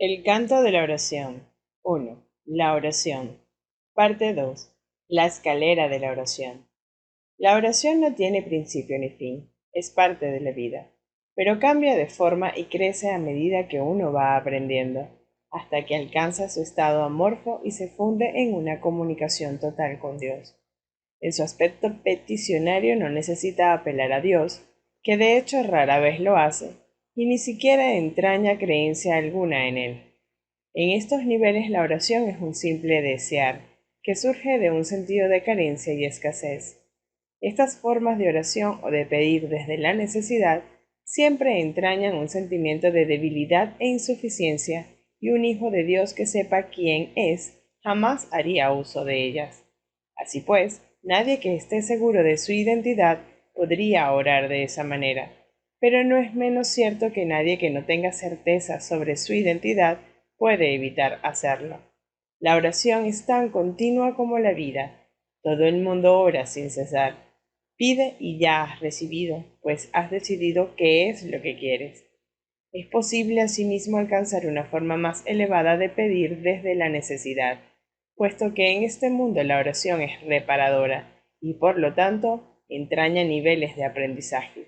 El canto de la oración. 1. La oración. Parte 2. La escalera de la oración. La oración no tiene principio ni fin, es parte de la vida, pero cambia de forma y crece a medida que uno va aprendiendo, hasta que alcanza su estado amorfo y se funde en una comunicación total con Dios. En su aspecto peticionario no necesita apelar a Dios, que de hecho rara vez lo hace, y ni siquiera entraña creencia alguna en él. En estos niveles la oración es un simple desear, que surge de un sentido de carencia y escasez. Estas formas de oración o de pedir desde la necesidad siempre entrañan un sentimiento de debilidad e insuficiencia, y un hijo de Dios que sepa quién es jamás haría uso de ellas. Así pues, nadie que esté seguro de su identidad podría orar de esa manera, pero no es menos cierto que nadie que no tenga certeza sobre su identidad puede evitar hacerlo. La oración es tan continua como la vida. Todo el mundo ora sin cesar. Pide y ya has recibido, pues has decidido qué es lo que quieres. Es posible asimismo alcanzar una forma más elevada de pedir desde la necesidad, puesto que en este mundo la oración es reparadora y por lo tanto entraña niveles de aprendizaje.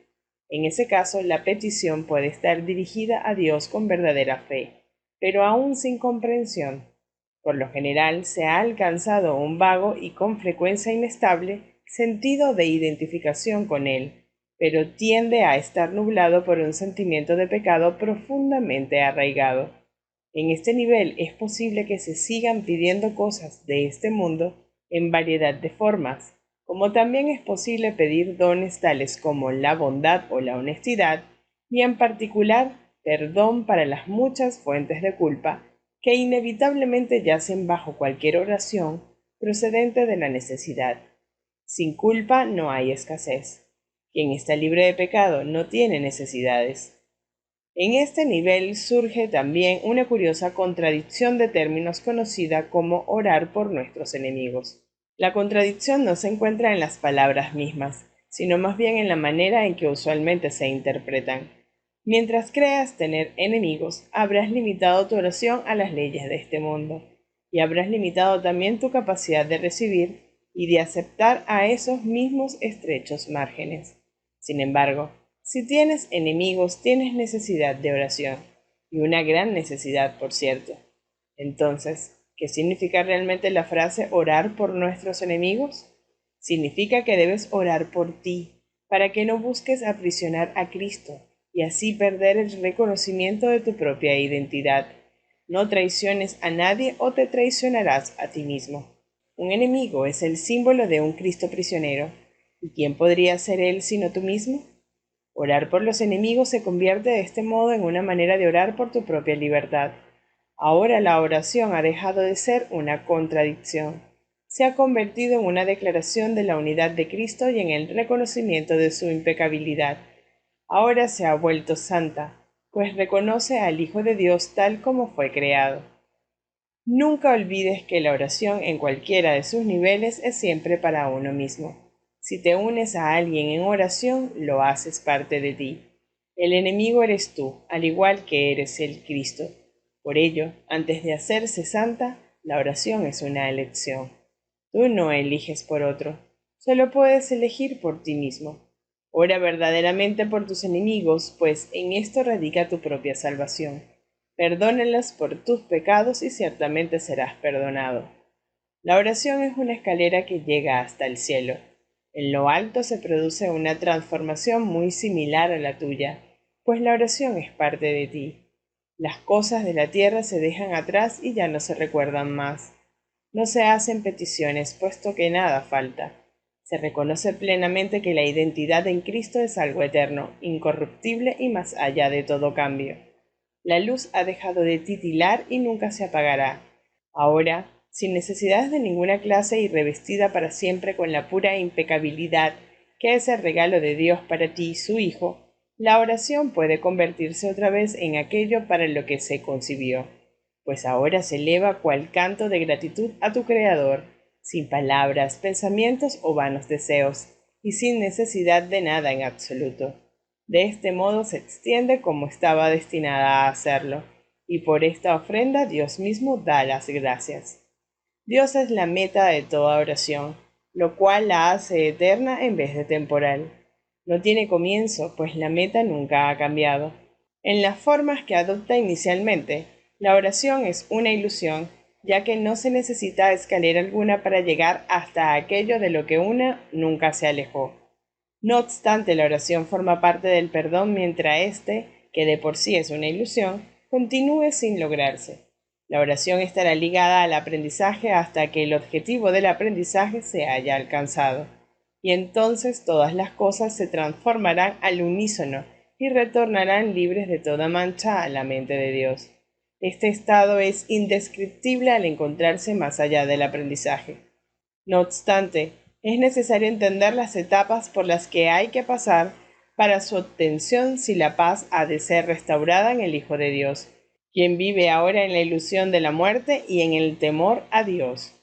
En ese caso, la petición puede estar dirigida a Dios con verdadera fe, pero aún sin comprensión. Por lo general, se ha alcanzado un vago y con frecuencia inestable sentido de identificación con Él, pero tiende a estar nublado por un sentimiento de pecado profundamente arraigado. En este nivel es posible que se sigan pidiendo cosas de este mundo en variedad de formas, como también es posible pedir dones tales como la bondad o la honestidad, y en particular perdón para las muchas fuentes de culpa que inevitablemente yacen bajo cualquier oración procedente de la necesidad. Sin culpa no hay escasez. Quien está libre de pecado no tiene necesidades. En este nivel surge también una curiosa contradicción de términos conocida como orar por nuestros enemigos. La contradicción no se encuentra en las palabras mismas, sino más bien en la manera en que usualmente se interpretan. Mientras creas tener enemigos, habrás limitado tu oración a las leyes de este mundo, y habrás limitado también tu capacidad de recibir y de aceptar a esos mismos estrechos márgenes. Sin embargo, si tienes enemigos, tienes necesidad de oración, y una gran necesidad, por cierto. Entonces, ¿qué significa realmente la frase orar por nuestros enemigos? Significa que debes orar por ti, para que no busques aprisionar a Cristo y así perder el reconocimiento de tu propia identidad. No traiciones a nadie o te traicionarás a ti mismo. Un enemigo es el símbolo de un Cristo prisionero. ¿Y quién podría ser él sino tú mismo? Orar por los enemigos se convierte de este modo en una manera de orar por tu propia libertad. Ahora la oración ha dejado de ser una contradicción. Se ha convertido en una declaración de la unidad de Cristo y en el reconocimiento de su impecabilidad. Ahora se ha vuelto santa, pues reconoce al Hijo de Dios tal como fue creado. Nunca olvides que la oración en cualquiera de sus niveles es siempre para uno mismo. Si te unes a alguien en oración, lo haces parte de ti. El enemigo eres tú, al igual que eres el Cristo. Por ello, antes de hacerse santa, la oración es una elección. Tú no eliges por otro, solo puedes elegir por ti mismo. Ora verdaderamente por tus enemigos, pues en esto radica tu propia salvación. Perdónalas por tus pecados y ciertamente serás perdonado. La oración es una escalera que llega hasta el cielo. En lo alto se produce una transformación muy similar a la tuya, pues la oración es parte de ti. Las cosas de la tierra se dejan atrás y ya no se recuerdan más. No se hacen peticiones, puesto que nada falta. Se reconoce plenamente que la identidad en Cristo es algo eterno, incorruptible y más allá de todo cambio. La luz ha dejado de titilar y nunca se apagará. Ahora, sin necesidades de ninguna clase y revestida para siempre con la pura impecabilidad que es el regalo de Dios para ti, su Hijo, la oración puede convertirse otra vez en aquello para lo que se concibió, pues ahora se eleva cual canto de gratitud a tu Creador, sin palabras, pensamientos o vanos deseos, y sin necesidad de nada en absoluto. De este modo se extiende como estaba destinada a hacerlo, y por esta ofrenda Dios mismo da las gracias. Dios es la meta de toda oración, lo cual la hace eterna en vez de temporal. No tiene comienzo, pues la meta nunca ha cambiado. En las formas que adopta inicialmente, la oración es una ilusión, ya que no se necesita escalera alguna para llegar hasta aquello de lo que una nunca se alejó. No obstante, la oración forma parte del perdón mientras éste, que de por sí es una ilusión, continúe sin lograrse. La oración estará ligada al aprendizaje hasta que el objetivo del aprendizaje se haya alcanzado, y entonces todas las cosas se transformarán al unísono y retornarán libres de toda mancha a la mente de Dios. Este estado es indescriptible al encontrarse más allá del aprendizaje. No obstante, es necesario entender las etapas por las que hay que pasar para su obtención si la paz ha de ser restaurada en el Hijo de Dios, quien vive ahora en la ilusión de la muerte y en el temor a Dios.